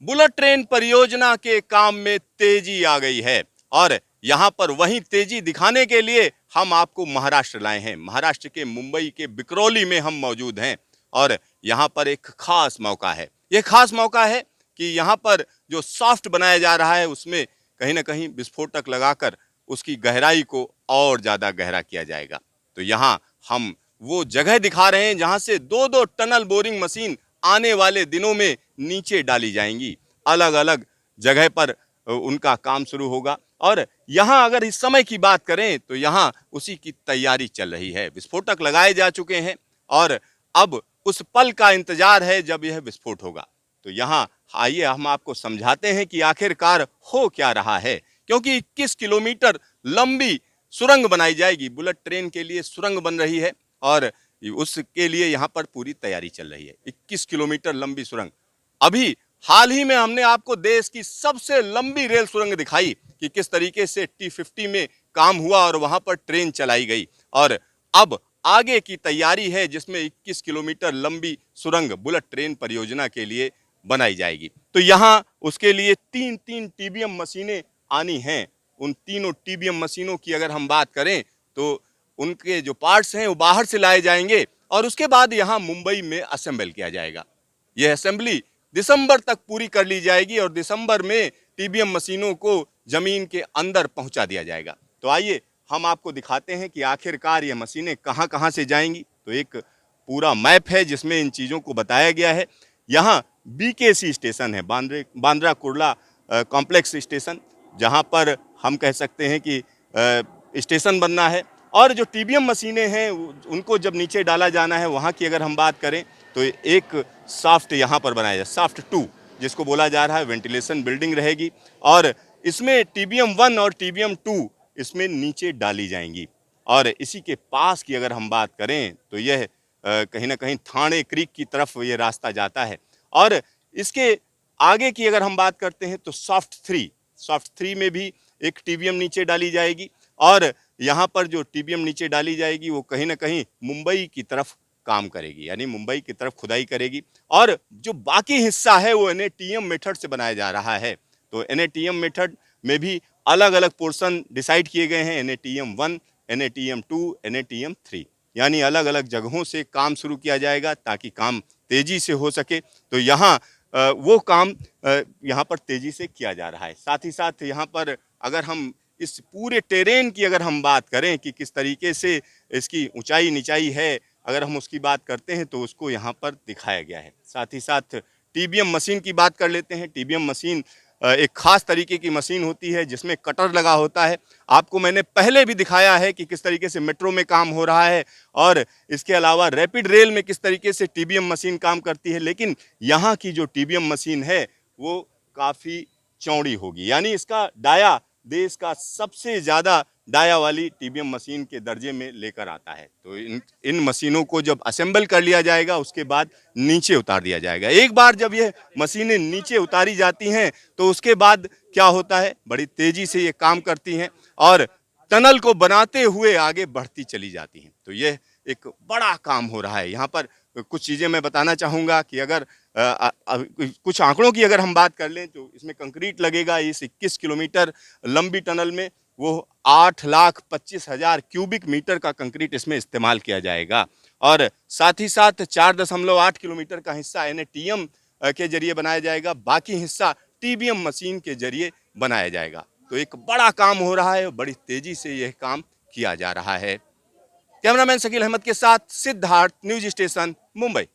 Bullet train परियोजना के काम में तेजी आ गई है और यहां पर वही तेजी दिखाने के लिए हम आपको महाराष्ट्र लाए हैं। महाराष्ट्र के मुंबई के बिकरौली में हम मौजूद हैं और यहां पर एक खास मौका है। यह खास मौका है कि यहां पर जो सॉफ्ट बनाया जा रहा है उसमें कहीं ना कहीं विस्फोटक लगाकर उसकी गहराई को और ज्यादा गहरा किया जाएगा। तो यहाँ हम वो जगह दिखा रहे हैं जहां से दो दो टनल बोरिंग मशीन आने वाले दिनों में नीचे डाली जाएंगी। अलग अलग जगह पर उनका काम शुरू होगा और यहां अगर इस समय की बात करें तो यहां उसी की तैयारी चल रही है। विस्फोटक लगाए जा चुके हैं और अब उस पल का इंतजार है जब यह विस्फोट होगा। तो यहाँ आइए हम आपको समझाते हैं कि आखिरकार हो क्या रहा है, क्योंकि 21 किलोमीटर लंबी सुरंग बनाई जाएगी। बुलेट ट्रेन के लिए सुरंग बन रही है और उसके लिए यहाँ पर पूरी तैयारी चल रही है। 21 किलोमीटर लंबी सुरंग। अभी हाल ही में हमने आपको देश की सबसे लंबी रेल सुरंग दिखाई कि किस तरीके से T50 में काम हुआ और वहां पर ट्रेन चलाई गई और अब आगे की तैयारी है जिसमें 21 किलोमीटर लंबी सुरंग बुलेट ट्रेन परियोजना के लिए बनाई जाएगी। तो यहाँ उसके लिए तीन तीन टीबीएम मशीनें आनी हैं। उन तीनों टीबीएम मशीनों की अगर हम बात करें तो उनके जो पार्ट्स हैं वो बाहर से लाए जाएंगे और उसके बाद यहाँ मुंबई में असेंबल किया जाएगा। यह असेंबली दिसंबर तक पूरी कर ली जाएगी और दिसंबर में टीबीएम मशीनों को जमीन के अंदर पहुंचा दिया जाएगा। तो आइए हम आपको दिखाते हैं कि आखिरकार ये मशीनें कहां कहां से जाएंगी। तो एक पूरा मैप है जिसमें इन चीज़ों को बताया गया है। यहाँ बीकेसी स्टेशन है, बांद्रा कुर्ला कॉम्प्लेक्स स्टेशन, जहाँ पर हम कह सकते हैं कि स्टेशन बनना है और जो टीबीएम मशीनें हैं उनको जब नीचे डाला जाना है वहाँ की अगर हम बात करें तो एक साफ्ट यहाँ पर बनाया जाए, साफ्ट 2 जिसको बोला जा रहा है, वेंटिलेशन बिल्डिंग रहेगी और इसमें टीबीएम 1 और टीबीएम 2 इसमें नीचे डाली जाएंगी। और इसी के पास की अगर हम बात करें तो यह कहीं ना कहीं थाने क्रीक की तरफ ये रास्ता जाता है और इसके आगे की अगर हम बात करते हैं तो सॉफ्ट 3 में भी एक टीबीएम नीचे डाली जाएगी और यहाँ पर जो टीबीएम नीचे डाली जाएगी वो कहीं ना कहीं मुंबई की तरफ काम करेगी, यानी मुंबई की तरफ खुदाई करेगी और जो बाकी हिस्सा है वो एनएटीएम मेथड से बनाया जा रहा है। तो एनएटीएम मेथड में भी अलग अलग पोर्शन डिसाइड किए गए हैं, एनएटीएम 1, एनएटीएम 2, एनएटीएम 3, यानी अलग अलग जगहों से काम शुरू किया जाएगा ताकि काम तेजी से हो सके। तो यहाँ वो काम यहाँ पर तेजी से किया जा रहा है। साथ ही साथ यहाँ पर अगर हम इस पूरे टेरेन की अगर हम बात करें कि किस तरीके से इसकी ऊंचाई नीचाई है, अगर हम उसकी बात करते हैं तो उसको यहाँ पर दिखाया गया है। साथ ही साथ टीबीएम मशीन की बात कर लेते हैं। टीबीएम मशीन एक खास तरीके की मशीन होती है जिसमें कटर लगा होता है। आपको मैंने पहले भी दिखाया है कि किस तरीके से मेट्रो में काम हो रहा है और इसके अलावा रैपिड रेल में किस तरीके से टीबीएम मशीन काम करती है, लेकिन यहाँ की जो टीबीएम मशीन है वो काफ़ी चौड़ी होगी, यानी इसका डाया देश का सबसे ज़्यादा डाया वाली टीबीएम मशीन के दर्जे में लेकर आता है। तो इन मशीनों को जब असेंबल कर लिया जाएगा उसके बाद नीचे उतार दिया जाएगा। एक बार जब ये मशीनें नीचे उतारी जाती हैं तो उसके बाद क्या होता है, बड़ी तेज़ी से ये काम करती हैं और टनल को बनाते हुए आगे बढ़ती चली जाती हैं। तो यह एक बड़ा काम हो रहा है। यहाँ पर कुछ चीज़ें मैं बताना चाहूँगा कि अगर कुछ आंकड़ों की अगर हम बात कर लें तो इसमें कंक्रीट लगेगा इस 21 किलोमीटर लंबी टनल में, वो 8,25,000 क्यूबिक मीटर का कंक्रीट इसमें इस्तेमाल किया जाएगा और साथ ही साथ 4.8 किलोमीटर का हिस्सा एनएटीएम के जरिए बनाया जाएगा, बाकी हिस्सा टीबीएम मशीन के जरिए बनाया जाएगा। तो एक बड़ा काम हो रहा है, बड़ी तेजी से यह काम किया जा रहा है। कैमरामैन शकील अहमद के साथ सिद्धार्थ, न्यूज स्टेशन, मुंबई।